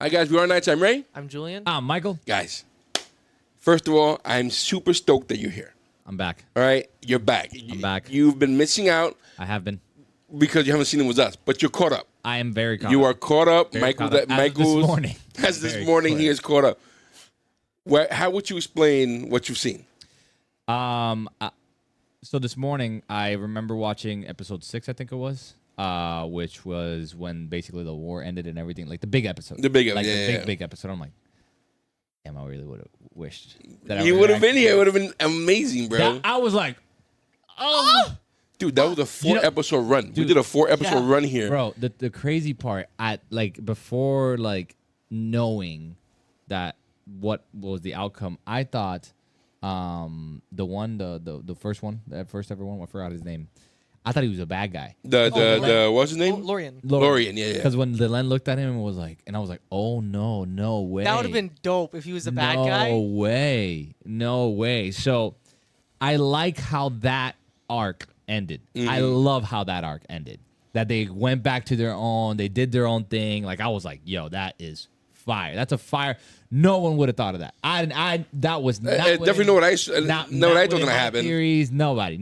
Hi, guys. We are Nights. I'm Ray. I'm Julien. I'm Michael. Guys, first of all, I'm super stoked that you're here. I'm back. All right? You're back. I'm back. You've been missing out I have been. because you haven't seen it with us, but you're caught up. I am very caught You up. are caught up. Very caught up. Michael's This morning. As this Very morning, caught he up. is caught up. How would you explain what you've seen? So this morning, I remember watching episode 6, I think it was, which was when basically the war ended and everything, like the big episode. The big, like yeah, the yeah. big episode. I'm like, damn, I really would have wished that You I would have been here. It would have been amazing, bro. That, I was like, oh. Dude, that was a 4-episode run. We dude, did a 4-episode yeah. run here. Bro, the crazy part, before knowing that what was the outcome, I thought the first one, the first ever one, I forgot his name. I thought he was a bad guy. The what's his name? Lorian. Lorian, yeah. Because when Delenn looked at him and was like, and I was like, oh no way. That would have been dope if he was a bad guy. No way. So I like how that arc ended. I love how that arc ended. That they went back to their own, they did their own thing. Like I was like, yo, that is fire. That's a fire. No one would have thought of that. That was not definitely know what I thought was gonna happen. Theories, nobody.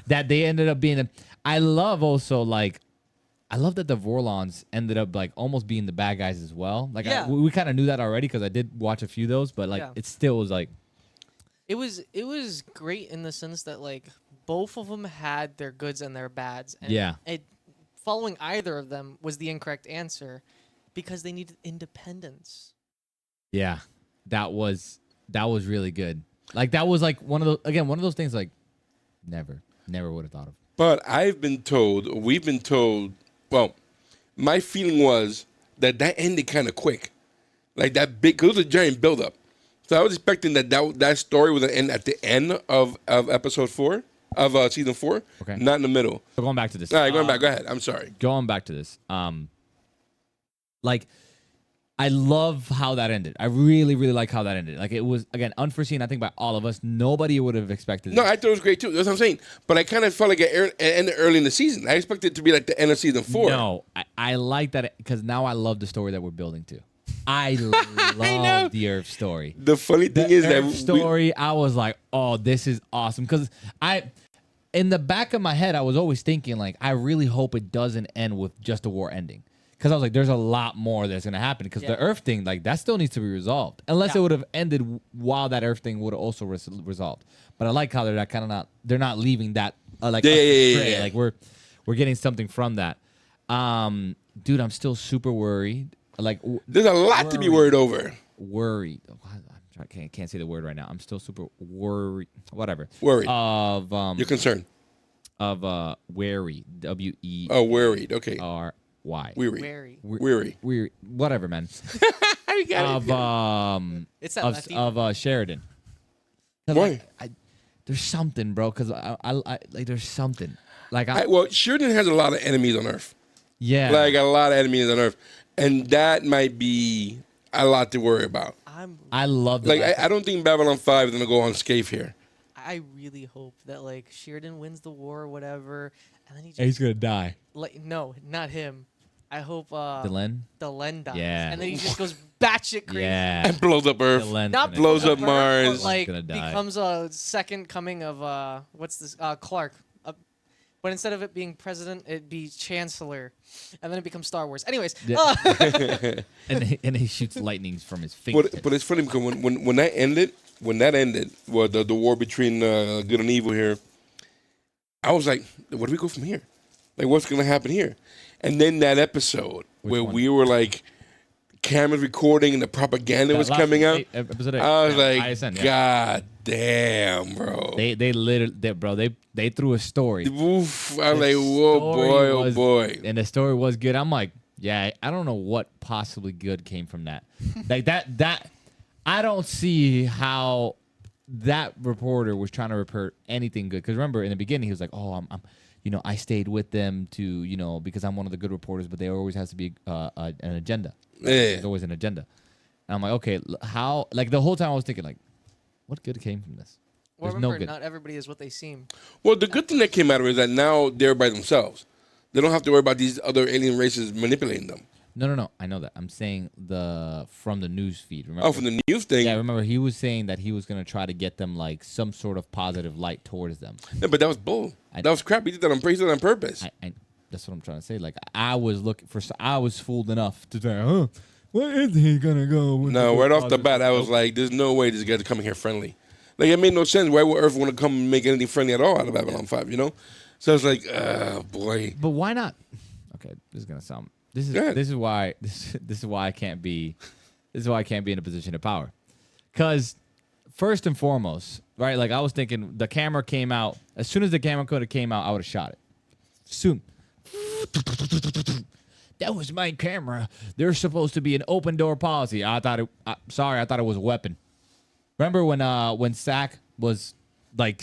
That they ended up being. I love also I love that the Vorlons ended up almost being the bad guys as well. Yeah. We kind of knew that already because I did watch a few of those, but Yeah. it still was like. It was great in the sense that both of them had their goods and their bads. And Yeah. Following either of them was the incorrect answer because they needed independence. Yeah, that was really good. That was one of those things never would have thought of. But we've been told, well, my feeling was that ended kind of quick. Like that big, because it was a giant buildup. So I was expecting that story would end at the end of episode 4, of season 4, Okay. not in the middle. So going back to this. All right, going back. Go ahead. I'm sorry. Going back to this. I love how that ended. I really, really like how that ended. It was, again, unforeseen, I think, by all of us. Nobody would have expected No, it. I thought it was great too. That's what I'm saying. But I kind of felt like it ended early in the season. I expected it to be like the end of season 4. No, I like that because now I love the story that we're building to. I love the Earth story. The funny thing is Earth that story, I was like, oh, this is awesome. Because in the back of my head, I was always thinking, I really hope it doesn't end with just the war ending. Because I was like, there's a lot more that's going to happen. Because the Earth thing, that still needs to be resolved. Unless it would have ended while that Earth thing would have also resolved. But I like how they're not leaving that, astray. Yeah. We're getting something from that. Dude, I'm still super worried. there's a lot to be worried over. Worried. I can't say the word right now. I'm still super worried. Whatever. Worried. Of You're concerned. of wary. WERY. Oh, worried. Okay. Weary. Weary. Whatever, man. I got it. It's that of Sheridan. Why? There's something, bro. Because I there's something. Well, Sheridan has a lot of enemies on Earth. Yeah. A lot of enemies on Earth. And that might be a lot to worry about. I love that. I don't think Babylon 5 is going to go unscathed here. I really hope that Sheridan wins the war or whatever, and then He's gonna die. No, not him. I hope Delenn dies. Yeah. And then he just goes batshit crazy. Yeah. And blows up Earth. Delenn's Not gonna blows die. up Mars. But, Gonna die. becomes a second coming of what's this? Clark. But instead of it being president, it'd be chancellor, and then it becomes Star Wars. Anyways, Yeah. and he shoots lightnings from his finger. But it's funny because when that ended, well, the war between good and evil here, I was like, where do we go from here? What's going to happen here? And then that episode where we were cameras recording and the propaganda was coming out. Episode 8. I was like, ISN, yeah. God damn, bro. They literally, they threw a story. Oof. I was like, whoa, boy, oh boy. And the story was good. I'm like, yeah, I don't know what possibly good came from that. that I don't see how that reporter was trying to report anything good. Because remember, in the beginning, he was like, oh, I'm I stayed with them to, because I'm one of the good reporters, but there always has to be an agenda. Yeah. There's always an agenda. And I'm like, okay, how? The whole time I was thinking, what good came from this? well, There's no remember, good. not everybody is what they seem. Well, the good thing that came out of it is that now they're by themselves. They don't have to worry about these other alien races manipulating them. No. I know that. I'm saying from the news feed. Remember? Oh, from the news thing. Yeah, remember he was saying that he was gonna try to get them like some sort of positive light towards them. Yeah, but that was bull. That was crap. He did that on purpose. That's what I'm trying to say. Like I was fooled enough to say, where is he gonna go? No, right off the bat, I was like, "There's no way this guy's coming here friendly." Like it made no sense. Why would Earth want to come and make anything friendly at all out of Babylon 5? You know? So I was like, "Oh boy." But why not? Okay, this is gonna sound. This is why I can't be. This is why I can't be in a position of power. Because first and foremost, right? Like I was thinking, the camera came out. As soon as the camera could have came out, I would have shot it. Soon. That was my camera. There's supposed to be an open door policy. I thought it was a weapon. Remember when Sack was going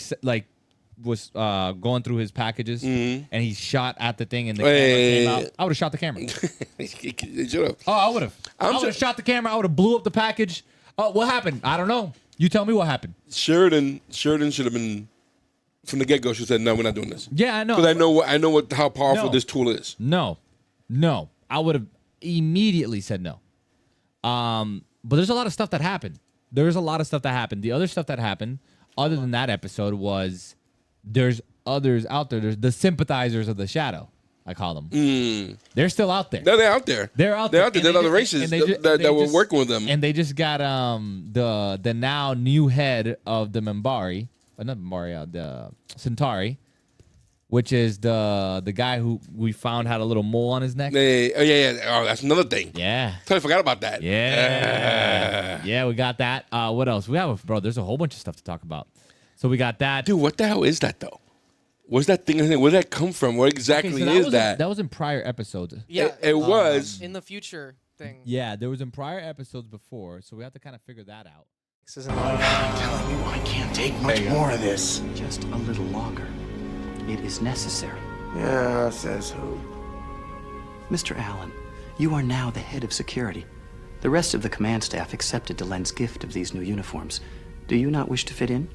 through his packages and he shot at the thing and the camera came out? I would have shot the camera. Shut up. Oh, I would have. I would have shot the camera. I would have blew up the package. Oh, what happened? I don't know. You tell me what happened. Sheridan should have been from the get-go. She said, "No, we're not doing this." Yeah, I know. Because I know how powerful this tool is. No, I would have immediately said no. But there's a lot of stuff that happened. The other stuff that happened, other than that episode, was there's others out there. There's the sympathizers of the shadow, I call them. They're still out there. No, they're out there. They're out there. There's other races that were working with them. And they just got the now new head of the Minbari, not Minbari, the Centauri, which is the guy who we found had a little mole on his neck. Yeah. Oh, that's another thing. Yeah. Totally forgot about that. Yeah. Yeah, we got that. What else? There's a whole bunch of stuff to talk about. So we got that. Dude, what the hell is that, though? What's that thing? Where did that come from? What exactly is that? That was in prior episodes. Yeah. It was. In the future thing. Yeah, there was in prior episodes before, so we have to kind of figure that out. This isn't I'm telling you, I can't take much more of this. Just a little longer. It is necessary. Yeah, says who? Mr. Allen, you are now the head of security. The rest of the command staff accepted Delenn's gift of these new uniforms. Do you not wish to fit in?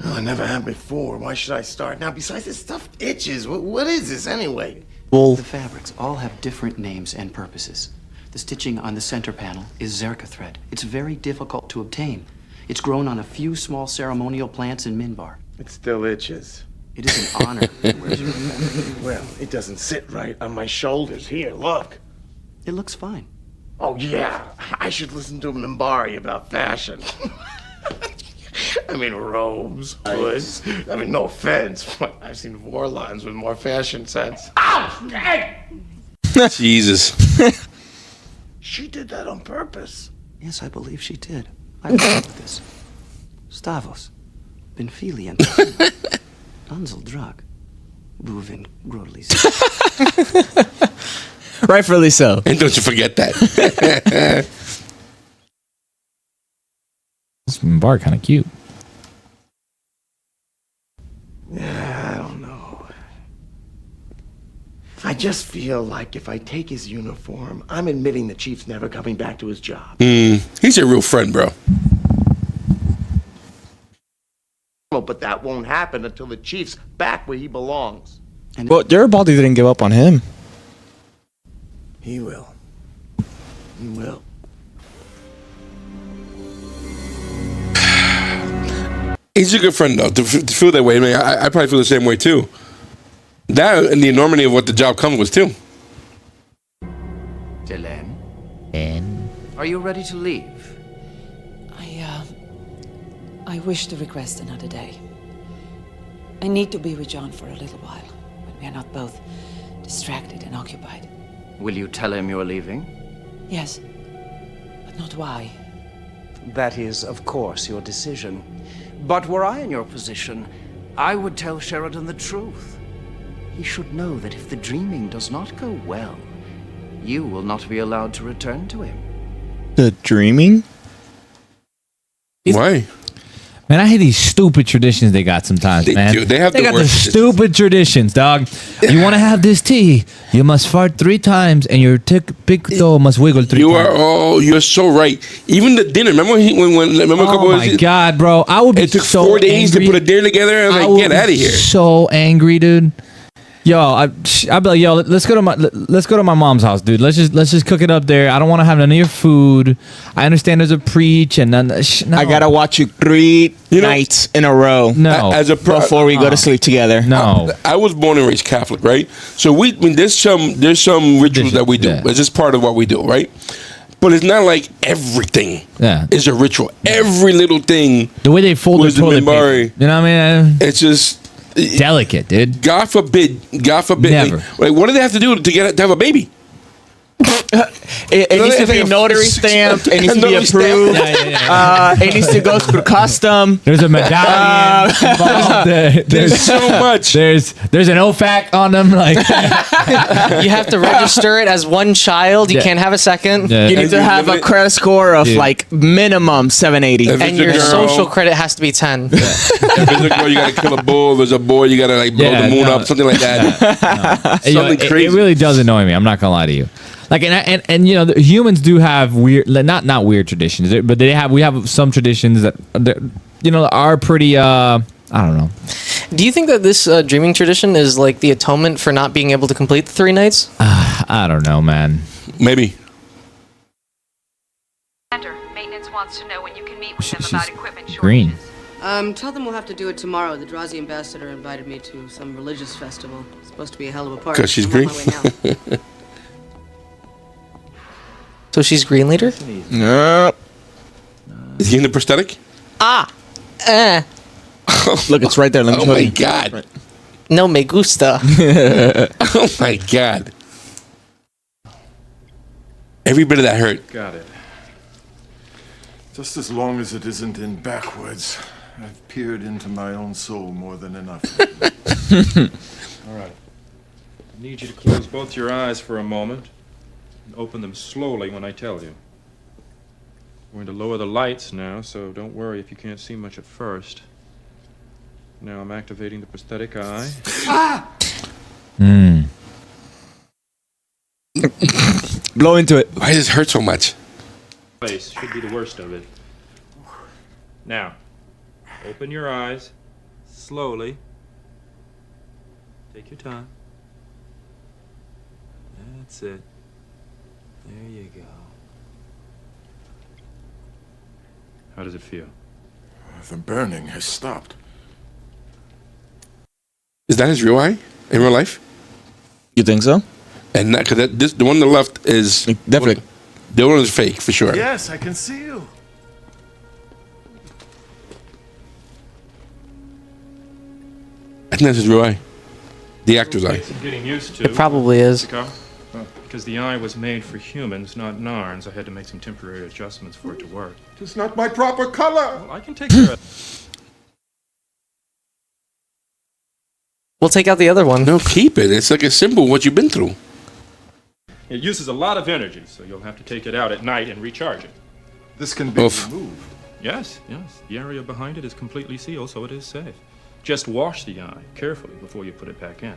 Well, I never have before. Why should I start now? Besides, this stuff itches. What is this anyway? The fabrics all have different names and purposes. The stitching on the center panel is Zerka thread. It's very difficult to obtain. It's grown on a few small ceremonial plants in Minbar. It still itches. It is an honor. Well, it doesn't sit right on my shoulders. Here, look. It looks fine. Oh, yeah. I should listen to Minbari about fashion. I mean, robes, hoods. I mean, no offense, but I've seen war lines with more fashion sense. Ow! Hey! Jesus. She did that on purpose. Yes, I believe she did. I agree with this. Stavos. Benfilian. Unzel drug. Buvin Grodlis. Rightfully so. And don't you forget that. This bar kind of cute. Yeah, I don't know. I just feel like if I take his uniform, I'm admitting the chief's never coming back to his job. He's your real friend, bro. Well, but that won't happen until the chief's back where he belongs. Well, Garibaldi didn't give up on him. He will. He will. He's a good friend, though, to feel that way. I mean, I probably feel the same way, too. That and the enormity of what the job comes with, too. Delenn, And are you ready to leave? I wish to request another day. I need to be with John for a little while, when we are not both distracted and occupied. Will you tell him you're leaving? Yes, but not why. That is, of course, your decision. But were I in your position, I would tell Sheridan the truth. He should know that if the dreaming does not go well, you will not be allowed to return to him. The dreaming? Why? man, I hate these stupid traditions they got sometimes, They man. do. They got the worst stupid traditions, dog. You want to have this tea, you must fart 3 times, and your big toe must wiggle 3 times. You're so right. Even the dinner. Remember remember a couple Oh of my god, bro! I would be It took so 4 days angry. to put a dinner together. I was like, would get be out of here. So angry, dude. Yo, I'd be like, yo, let's go to my mom's house, dude. Let's just cook it up there. I don't want to have none of your food. I understand there's a preach and none. No. I gotta watch you 3 nights in a row. No, before we go to sleep together. no. I was born and raised Catholic, right? So there's some rituals that we do. It's just part of what we do, right? But it's not like everything is a ritual. Every little thing. The way they fold the toilet paper. You know what I mean? It's just delicate, dude. God forbid. Never. Like, what do they have to do to have a baby? It needs to be notary stamped. It needs to be approved. It needs to go through custom. There's a medallion involved. There's so much. There's an OFAC on them. Like You have to register it as one child. You can't have a second. Yeah. You need to have a credit score of like minimum 780. And your social credit has to be 10. If there's a girl, you gotta kill a bull. If there's a boy, you gotta like blow the moon up, something like that. Something crazy. It really does annoy me. I'm not gonna lie to you. Like and you know, the humans do have weird, not weird traditions, but we have some traditions that are pretty. I don't know. Do you think that this dreaming tradition is like the atonement for not being able to complete the 3 nights? I don't know, man. Maybe. Maintenance wants to know when you can meet with them She's about equipment shortages. green. Tell them we'll have to do it tomorrow. The Drazi ambassador invited me to some religious festival. It's supposed to be a hell of a party. 'Cause she's I'm green? on my way now. So she's green leader? Nope. Is he in the prosthetic? Look, it's right there. Let me Oh show my you. God. No me gusta. Oh my God. Every bit of that hurt. Got it. Just as long as it isn't in backwards. I've peered into my own soul more than enough. All right. I need you to close both your eyes for a moment and open them slowly when I tell you. I'm going to lower the lights now, so don't worry if you can't see much at first. Now I'm activating the prosthetic eye. Blow into it. Why does it hurt so much? Face should be the worst of it. Now, open your eyes slowly. Take your time. That's it. There you go. How does it feel? The burning has stopped. Is that his real eye in real life? You think so? And that, because the one on the left is Definitely. The one is fake for sure. Yes, I can see you. I think that's his real eye. The actor's eye. It's getting used to. It probably is. Because the eye was made for humans, not Narns, I had to make some temporary adjustments for it to work. It's not my proper color. Well, I can take care of We'll take out the other one. No, keep it. It's like a symbol of what you've been through. it. Uses a lot of energy, so you'll have to take it out at night and recharge it. This can be Oof. removed. Yes. The area behind it is completely sealed, so it is safe. Just wash the eye carefully before you put it back in.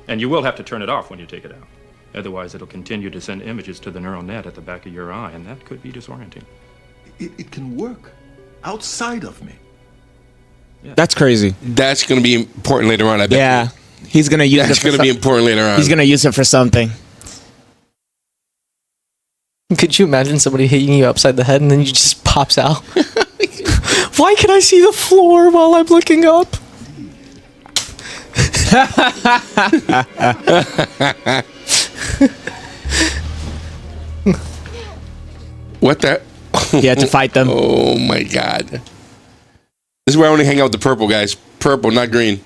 And you will have to turn it off when you take it out. Otherwise, it'll continue to send images to the neural net at the back of your eye, and that could be disorienting. It can work outside of me. That's crazy. That's going to be important later on, I bet. Yeah. He's going to use That's it for going to be important later on. He's going to use it for something. Could you imagine somebody hitting you upside the head and then you just pops out? Why can I see the floor while I'm looking up? What that? He had to fight them. Oh my God. This is where I only hang out with the purple guys. Purple, not green.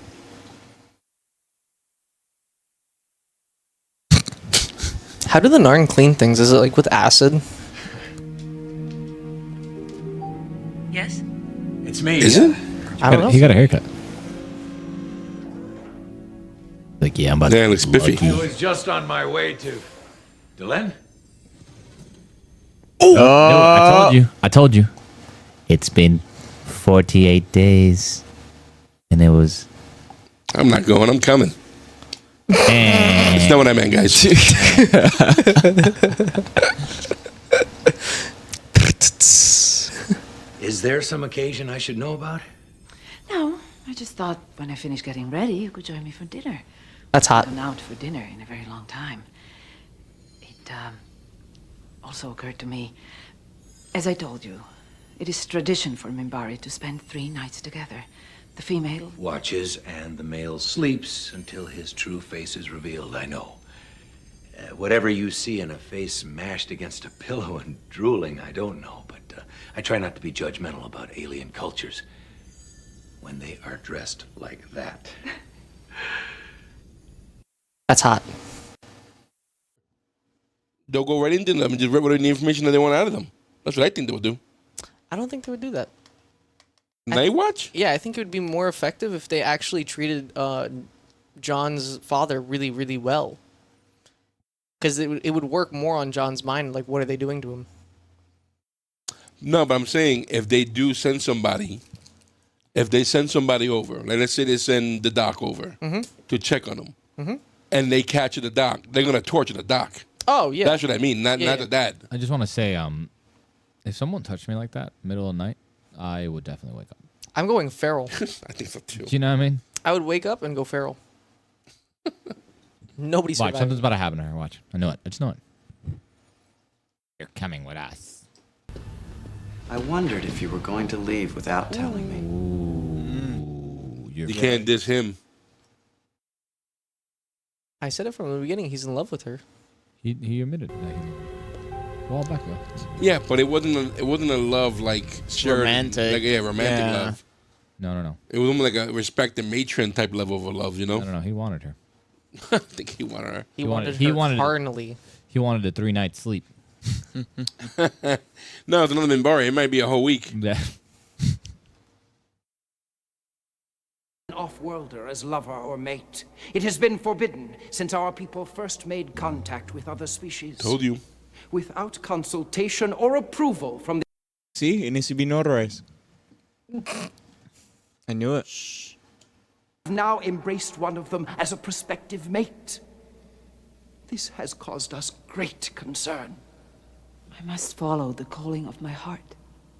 How do the Narn clean things? Is it like with acid? Yes? It's me. Is it? I don't know. He got a haircut. Like, yeah, I'm about Yeah, it to. looks spiffy. I was just on my way to Delenn. I told you. It's been 48 days. And it was. I'm not going. I'm coming. That's not what I meant, guys. Is there some occasion I should know about? No, I just thought when I finish getting ready, you could join me for dinner. That's hot. Gone out for dinner in a very long time. It also occurred to me, as I told you, it is tradition for Minbari to spend 3 nights together. The female watches and the male sleeps until his true face is revealed, I know. Whatever you see in a face mashed against a pillow and drooling, I don't know, but I try not to be judgmental about alien cultures when they are dressed like that. That's hot. They'll go right into them and just rip whatever the information that they want out of them. That's what I think they would do. I don't think they would do that. Night Watch? Yeah, I think it would be more effective if they actually treated John's father really, really well. Because it would work more on John's mind. Like, what are they doing to him? No, but I'm saying if they do send somebody, if they send somebody over, like let's say they send the doc over to check on him, and they capture the doc, they're going to torture the doc. Oh, yeah. That's what I mean, not the dad. I just want to say, if someone touched me like that, middle of the night, I would definitely wake up. I'm going feral. I think so too. Do you know what I mean? I would wake up and go feral. Nobody's Watch, surviving. something's about to happen to her. Watch. I know it. I just know it. You're coming with us. I wondered if you were going to leave without telling me. Ooh, You can't diss him. I said it from the beginning. He's in love with her. He admitted that he well back though. Yeah, but it wasn't a love like shared, Romantic. like romantic Yeah. love. No. It was almost like a respect and matron type level of a love, you know? No. He wanted her. I think he wanted her. He wanted her carnally. He wanted a 3-night sleep. No, it's another Minbari. It might be a whole week. Yeah. An off-worlder as lover or mate. It has been forbidden since our people first made contact with other species. Told you. Without consultation or approval from the... See, it needs to be notarized. I knew it. I've now embraced one of them as a prospective mate. This has caused us great concern. I must follow the calling of my heart.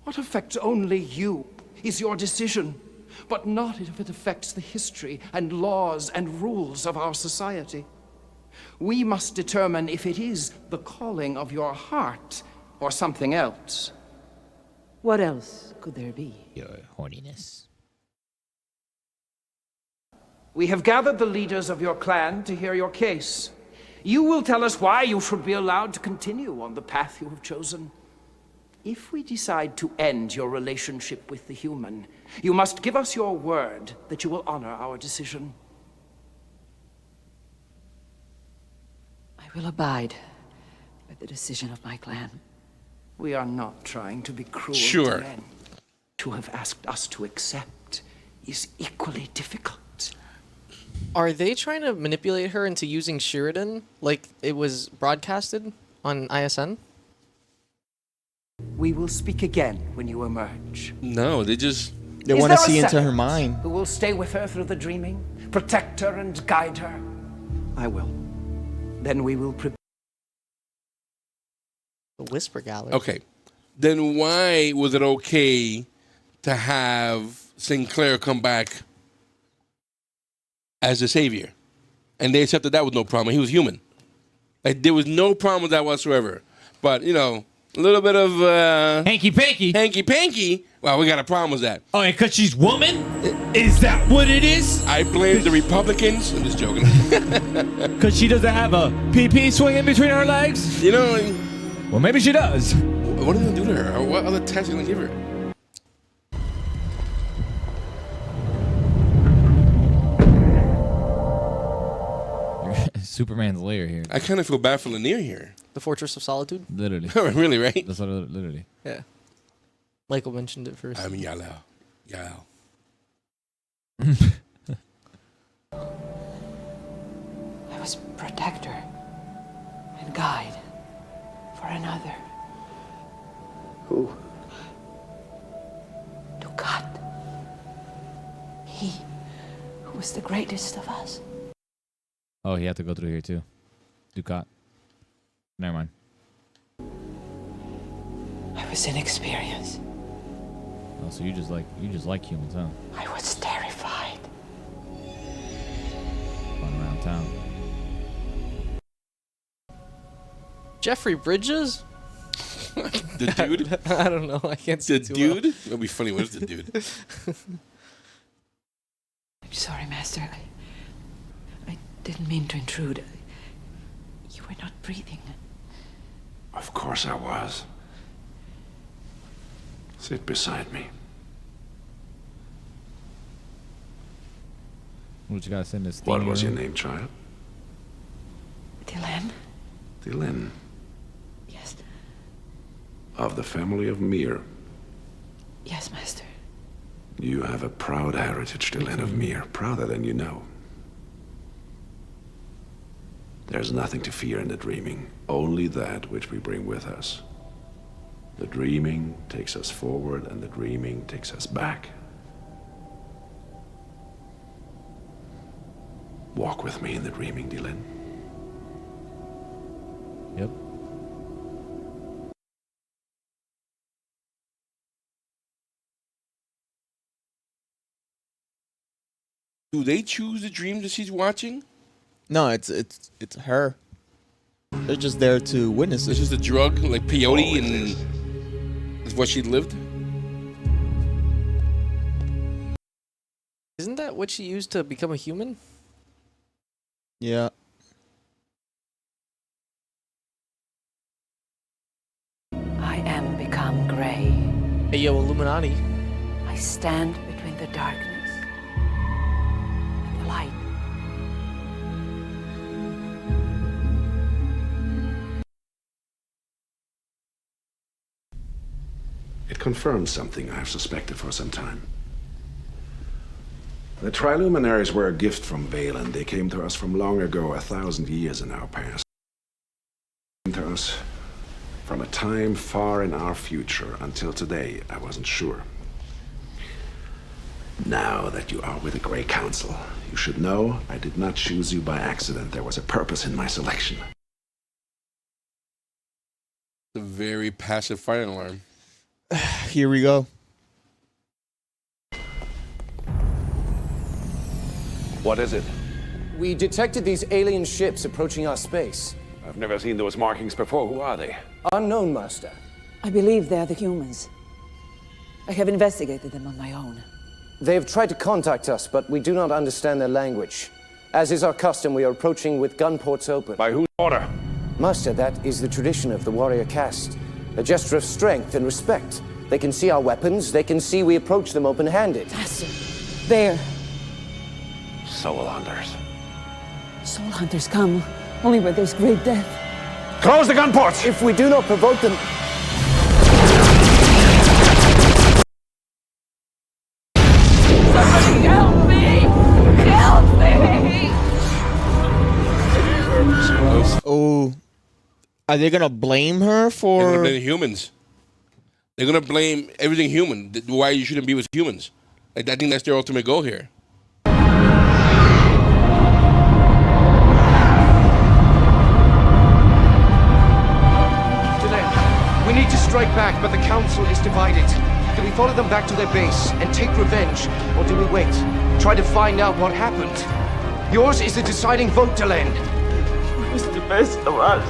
What affects only you is your decision, but not if it affects the history and laws and rules of our society. We must determine if it is the calling of your heart or something else. What else could there be? Your horniness. We have gathered the leaders of your clan to hear your case. You will tell us why you should be allowed to continue on the path you have chosen. If we decide to end your relationship with the human, you must give us your word that you will honor our decision. I will abide by the decision of my clan. We are not trying to be cruel Sure. to men. To have asked us to accept is equally difficult. Are they trying to manipulate her into using Sheridan like it was broadcasted on ISN? We will speak again when you emerge. No, they Is want to there a see into second her mind. Who will stay with her through the dreaming, protect her and guide her? I will. Then we will prepare. The Whisper Gallery. Okay. Then why was it okay to have Sinclair come back as the savior? And they accepted that with no problem. He was human. Like, there was no problem with that whatsoever. But, you know, a little bit of... Hanky-panky. Hanky-panky. Well, we got a problem with that. Oh, because she's woman? Is that what it is? I blame the Republicans. I'm just joking. Because she doesn't have a PP swinging between her legs? You know... Well, maybe she does. What are they going to do to her? Or what other test are they going to give her? Superman's lair here. I kind of feel bad for Lanier here. The Fortress of Solitude? Literally. Really, right? That's what literally. Yeah. Michael mentioned it first. I'm yellow. Yellow. I was protector and guide for another. Who? Dukat. He who was the greatest of us. Oh, he had to go through here too. Dukat. Never mind. I was inexperienced. Oh, so you just like humans, huh? I was terrified. Fun around town. Jeffrey Bridges? The dude? I don't know. I can't see the dude? That'd be funny. What is the dude? I'm sorry, Master. I didn't mean to intrude. You were not breathing. Of course I was. Sit beside me. What you gotta send this? What was your name, child? Delenn? Delenn. Yes. Of the family of Mir. Yes, Master. You have a proud heritage, Delenn of Mir. Prouder than you know. There's nothing to fear in the dreaming. Only that which we bring with us. The dreaming takes us forward, and the dreaming takes us back. Walk with me in the dreaming, Delenn. Yep. Do they choose the dreams that she's watching? No, it's her. They're just there to witness it. This is a drug, like peyote, and is what she lived. Isn't that what she used to become a human? Yeah. I am become gray. Hey, yo, Illuminati. I stand between the darkness and the light. It confirms something I've suspected for some time. The Triluminaries were a gift from Valen. They came to us from long ago, 1,000 years in our past. They came to us from a time far in our future. Until today, I wasn't sure. Now that you are with the Grey Council, you should know I did not choose you by accident. There was a purpose in my selection. A very passive fire alarm. Here we go. What is it? We detected these alien ships approaching our space. I've never seen those markings before. Who are they? Unknown, Master. I believe they're the humans. I have investigated them on my own. They have tried to contact us, but we do not understand their language. As is our custom, we are approaching with gun ports open. By whose order? Master, that is the tradition of the warrior caste. A gesture of strength and respect. They can see our weapons. They can see we approach them open-handed. Master, there. Soul hunters. Soul hunters come only where there's great death. Close the gun ports! If we do not provoke them... Somebody help me! Help me! Oh. Are they gonna blame her They're for... gonna blame humans. They're gonna blame everything human. Why you shouldn't be with humans. Like, I think that's their ultimate goal here. We need to strike back, but the council is divided. Do we follow them back to their base and take revenge, or do we wait? Try to find out what happened. Yours is the deciding vote, Delenn. It was the best of us.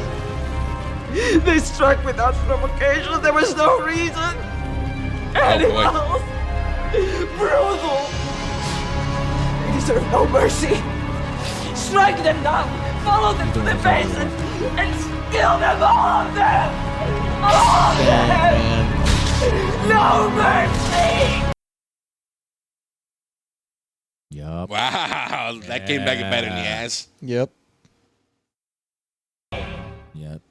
They struck without provocation. There was no reason. Animals. Brutal. They deserve no mercy. Strike them down. Follow them to the base and kill them, all of them. All of them. No mercy. Yup. Wow, that came back and bit in the ass. Yep. Yep.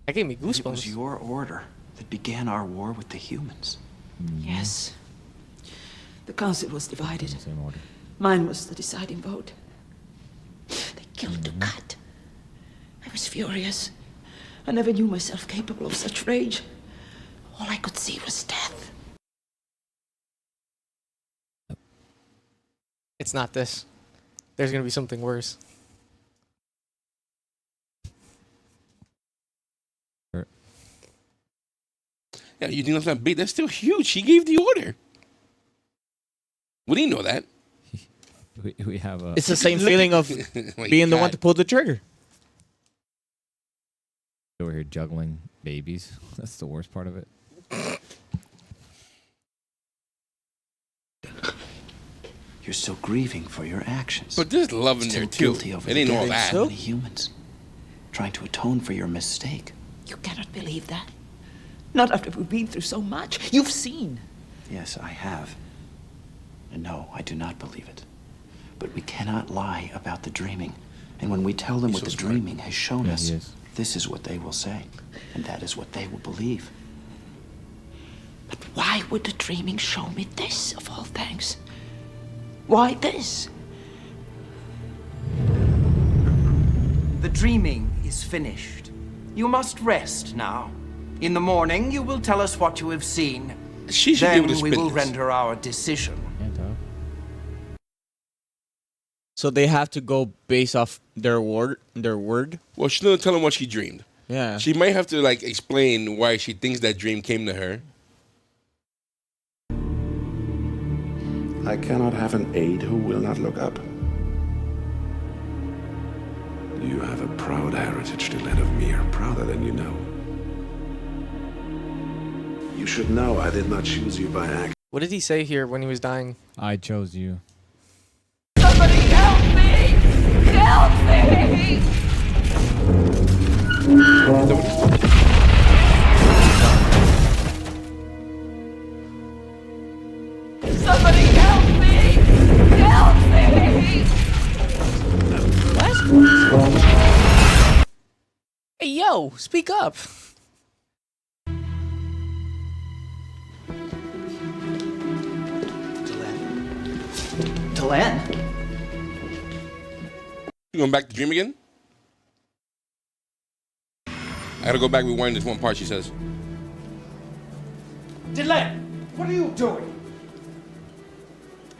That gave me goosebumps. It was your order that began our war with the humans. Yes. The council was divided. Mine was the deciding vote. They killed the cat. I was furious. I never knew myself capable of such rage. All I could see was death. It's not this. There's gonna be something worse. Yeah, you think that's not big? That's still huge. She gave the order. We didn't know that. We have a. It's the same feeling of being the one to pull the trigger. Over here juggling babies. That's the worst part of it. You're still grieving for your actions. But there's love in there too. Guilty over It the ain't all death of that. so many humans. Trying to atone for your mistake. You cannot believe that. Not after we've been through so much. You've seen. Yes, I have. And no, I do not believe it. But we cannot lie about the dreaming. And when we tell them what the dreaming has shown us, this is what they will say. And that is what they will believe. But why would the dreaming show me this, of all things? Why this? The dreaming is finished. You must rest now. In the morning, you will tell us what you have seen. She should be then able to we spin will this. render our decision. So they have to go based off their word. Well, she's not telling what she dreamed. Yeah. She might have to like explain why she thinks that dream came to her. I cannot have an aide who will not look up. You have a proud heritage, Delenn of Mir, prouder than you know. You should know I did not choose you by accident. What did he say here when he was dying? I chose you. Somebody help me! Help me! Somebody help me! Help me! What? Hey, yo, speak up. Delenn? You going back to dream again? I gotta go back and rewind this one part she says. Delenn, what are you doing?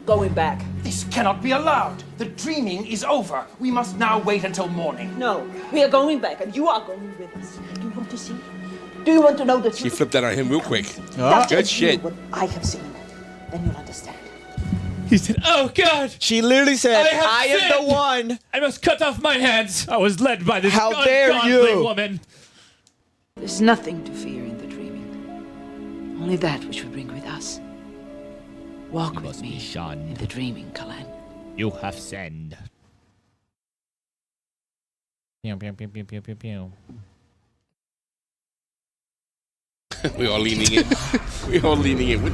Going back. This cannot be allowed. The dreaming is over. We must now wait until morning. No, we are going back, and you are going with us. Do you want to see? Do you want to know the She truth? flipped that on him real quick. Just Good as you shit. What I have seen, then you'll understand. He said, "Oh God!" She literally said, I have "I am sinned. the one." I must cut off my hands. I was led by this How dare ungodly you. woman." There's nothing to fear in the dreaming. Only that which we bring with us. Walk with me in the dreaming, Delenn. You have sinned. Pew, pew, pew, pew, pew, pew, pew. We all leaning in. We all leaning in.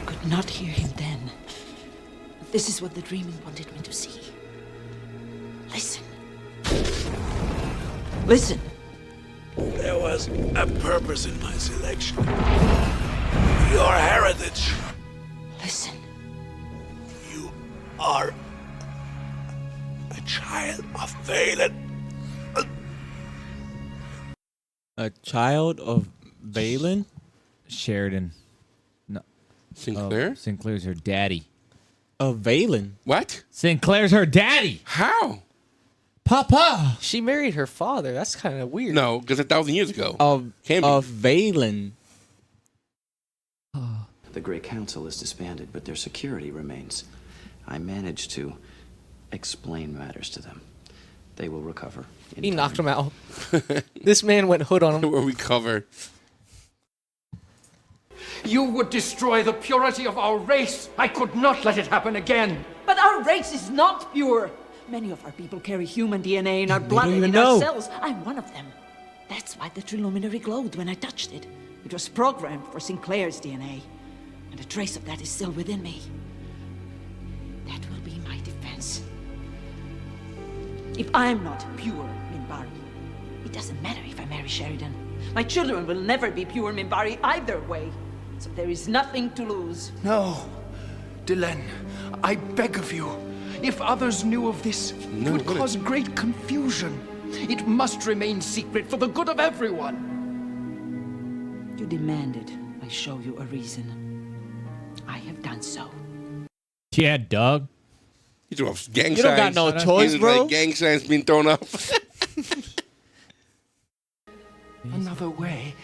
Could not hear him then. This is what the dreaming wanted me to see. Listen. Listen. There was a purpose in my selection. Your heritage. Listen. You are a child of Valen. A child of Valen? Sheridan. No. Sinclair? Sinclair's her daddy. Of Valen? What? Sinclair's her daddy. How? Papa. She married her father. That's kind of weird. No, because 1,000 years ago. Of Valen. The Great Council is disbanded, but their security remains. I managed to explain matters to them. They will recover. He knocked him out. This man went hood on him. Will recover. You would destroy the purity of our race. I could not let it happen again. But our race is not pure. Many of our people carry human DNA in our blood don't and even in our know. cells. I'm one of them. That's why the triluminary glowed when I touched it. It was programmed for Sinclair's DNA. And a trace of that is still within me. That will be my defense. If I'm not pure Minbari, it doesn't matter if I marry Sheridan. My children will never be pure Minbari either way. So there is nothing to lose. No. Delenn, I beg of you. If others knew of this, it would cause great confusion. It must remain secret for the good of everyone. You demanded I show you a reason. I have done so. Yeah, Doug. He threw off gang signs. You don't got no choice, bro. Like gang signs being thrown up. Another way.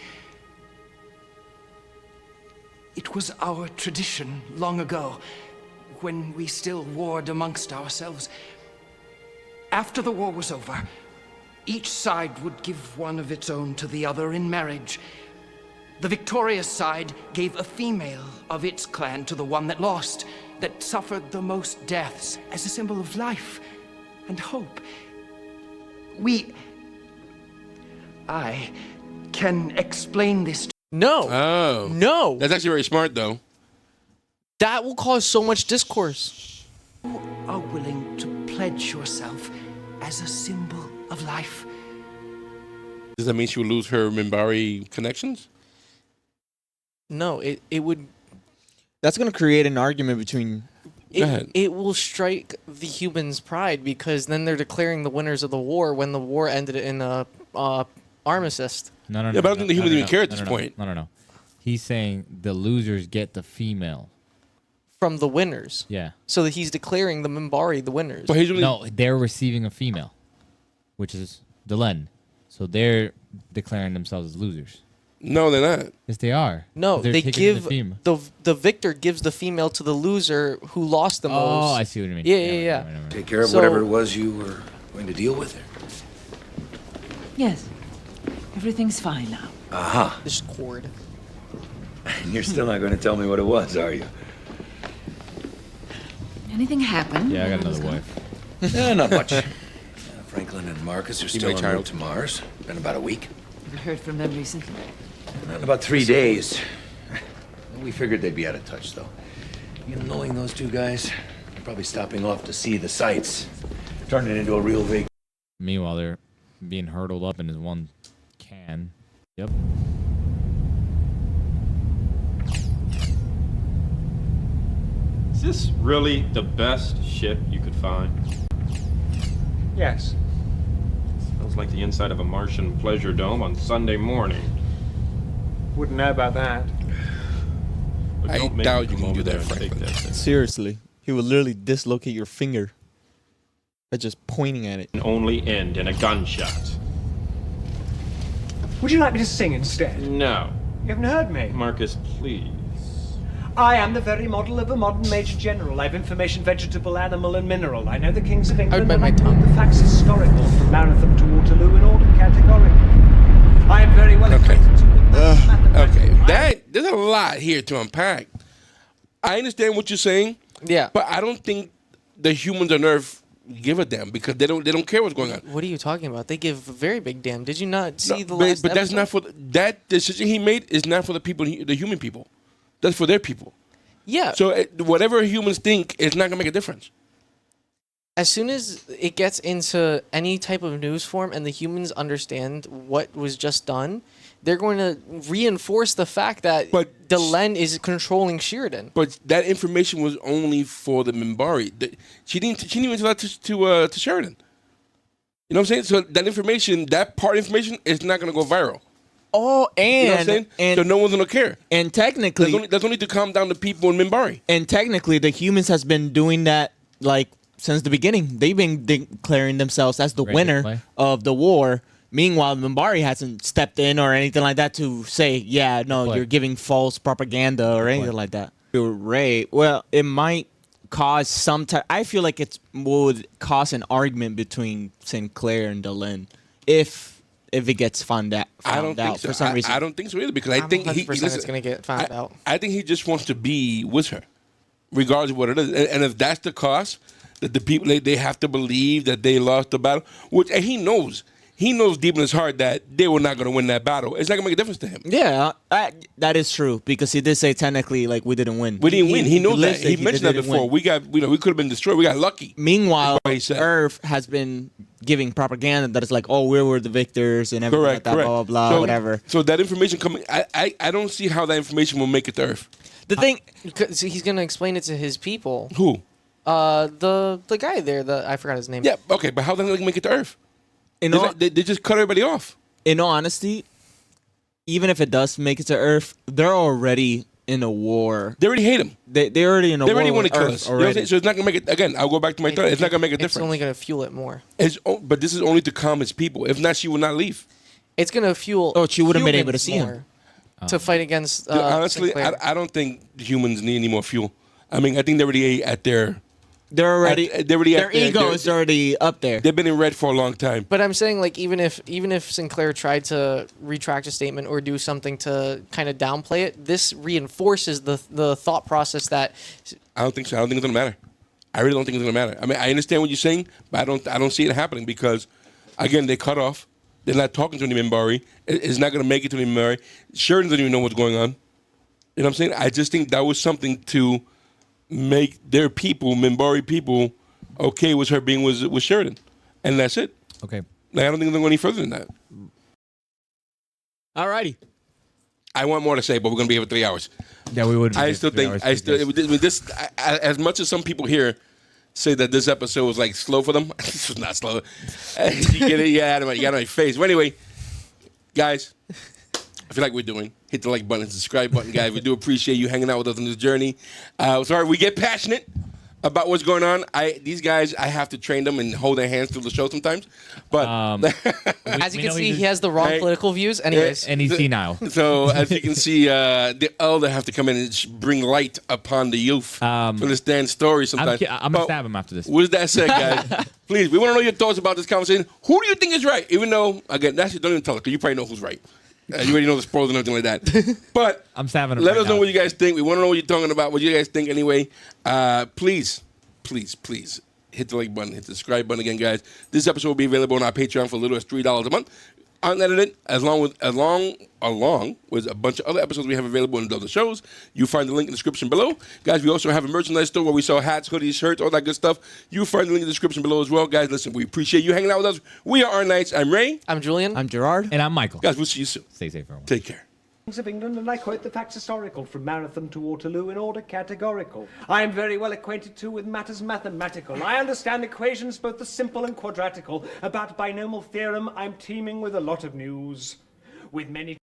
It was our tradition long ago. when we still warred amongst ourselves. After the war was over, each side would give one of its own to the other in marriage. The victorious side gave a female of its clan to the one that lost, that suffered the most deaths, as a symbol of life and hope. I can explain this to No. Oh. No. That's actually very smart, though. That will cause so much discourse. You are willing to pledge yourself as a symbol of life. Does that mean she would lose her Minbari connections? No, it would. That's going to create an argument between. It will strike the humans' pride because then they're declaring the winners of the war when the war ended in a armistice. No. Yeah, but I don't think the humans even care at this point. No. He's saying the losers get the female. From the winners. Yeah. So that he's declaring the Minbari the winners. No, they're receiving a female, which is Delenn. So they're declaring themselves as losers. No, they're not. Yes, they are. No, They're they taking give the female. the victor gives the female to the loser who lost the most. Oh, I see what you mean. Yeah. Take care of whatever it was you were going to deal with there. Yes. Everything's fine now. Aha. This cord. And you're still not going to tell me what it was, are you? Anything happen? Yeah, I got another wife. Not much. Franklin and Marcus are You still my en child. route to Mars. Been about a week. Have you heard from them recently? Not in about 3 days. We figured they'd be out of touch, though. You know, knowing those two guys, they're probably stopping off to see the sights. Turning it into a real vacation. Meanwhile, they're being hurtled up in his one can. Yep. Is this really the best ship you could find? Yes. Smells like the inside of a Martian pleasure dome on Sunday morning. Wouldn't know about that. But I don't make doubt me you come can do over that, there and take Franklin. that thing. Seriously, he would literally dislocate your finger by just pointing at it. And only end in a gunshot. Would you like me to sing instead? No. You haven't heard me. Marcus, please. I am the very model of a modern Major General. I have information, vegetable, animal, and mineral. I know the kings of England. bite my and tongue. The facts historical, from Marathon to Waterloo in order categorical. I am very well acquainted to the Okay, there's a lot here to unpack. I understand what you're saying. Yeah. But I don't think the humans on Earth give a damn because they don't care what's going on. What are you talking about? They give a very big damn. Did you not see the but, last but that's episode? not for that decision he made is not for the people, the human people. That's for their people. Yeah. So whatever humans think, it's not gonna make a difference. As soon as it gets into any type of news form and the humans understand what was just done, they're going to reinforce the fact that Delenn is controlling Sheridan. But that information was only for the Minbari. She didn't even tell that to Sheridan. You know what I'm saying? So that information, that part of information, is not gonna go viral. Oh, and you know what I'm saying? So no one's gonna care. And technically, that's only to calm down the people in Minbari. And technically, the humans has been doing that like since the beginning. They've been declaring themselves as the Ready to winner play? of the war. Meanwhile, Minbari hasn't stepped in or anything like that to say, yeah, no, Play. you're giving false propaganda or anything like that. Ray, well, it might cause some type. I feel like it would cause an argument between Sinclair and Delenn if it gets found out. I don't think so. For some reason. I don't think so either because I think he 100% it's going to get found out. I think he just wants to be with her, regardless of what it is. And if that's the cost, that the people they have to believe that they lost the battle, which and he knows deep in his heart that they were not going to win that battle. It's not going to make a difference to him. Yeah, that is true because he did say technically like we didn't win. We didn't win. He knows that. listed He mentioned that didn't before. win. We could have been destroyed. We got lucky. Meanwhile, That's what he said. Earth has been giving propaganda that it's like, oh, we were the victors and everything like that, blah, blah, blah, So- whatever. So that information coming, I don't see how that information will make it to Earth. The thing, Because he's going to explain it to his people. Who? The guy there, I forgot his name. Yeah, okay, but how the hell they make it to Earth? In all, they just cut everybody off. In all honesty, even if it does make it to Earth, they're already in a war. They already hate him. They already in a They war. already want to with kill Earth us. You know what I'm saying? So it's not going to make it, again, I'll go back to my thought. It's not going to make a difference. It's only going to fuel it more. But this is only to calm his people. If not, she will not leave. It's going to fuel. Oh, she wouldn't been able to humans see him. more to fight against. Honestly, Sinclair. I don't think humans need any more fuel. I mean, I think they're already at their. Their ego is already up there. They've been in red for a long time. But I'm saying, like, even if Sinclair tried to retract a statement or do something to kind of downplay it, this reinforces the thought process that. I don't think so. I don't think it's gonna matter. I really don't think it's gonna matter. I mean, I understand what you're saying, but I don't see it happening because, again, they cut off. They're not talking to any Minbari. It's not gonna make it to the Minbari. Sheridan doesn't even know what's going on. You know what I'm saying? I just think that was something to make their people, Minbari people, okay with her being with Sheridan. And that's it. Okay. Like, I don't think they're going any further than that. Alrighty. I want more to say, but we're going to be here for 3 hours. Yeah, we would. I still think, as much as some people here say that this episode was like slow for them, this was not slow. You get it? Yeah, you got it on your face. Well, anyway, guys, I feel like we're doing. Hit the like button, subscribe button, guys. We do appreciate you hanging out with us on this journey. Sorry, we get passionate about what's going on. These guys, I have to train them and hold their hands through the show sometimes. But as you can see, he has the wrong political views. Anyways, and he's senile. So as you can see, the elder have to come in and bring light upon the youth to understand stories sometimes. I'm gonna stab him after this. What does that say, guys? Please, we want to know your thoughts about this conversation. Who do you think is right? Even though, again, actually, don't even tell us because you probably know who's right. You already know the spoilers and everything like that. But I'm stabbing him. Let us know what you guys think. We want to know what you're talking about, what you guys think anyway. Please hit the like button, hit the subscribe button again, guys. This episode will be available on our Patreon for as little as $3 a month. Unedited, along with a bunch of other episodes we have available in other shows. You find the link in the description below. Guys, we also have a merchandise store where we sell hats, hoodies, shirts, all that good stuff. You find the link in the description below as well. Guys, listen, we appreciate you hanging out with us. We are our Knights. I'm Ray. I'm Julian. I'm Gerard. And I'm Michael. Guys, we'll see you soon. Stay safe, everyone. Take care. Of England, and I quote the facts historical from Marathon to Waterloo in order categorical. I am very well acquainted too with matters mathematical. I understand equations both the simple and quadratical. About binomial theorem, I'm teeming with a lot of news. With many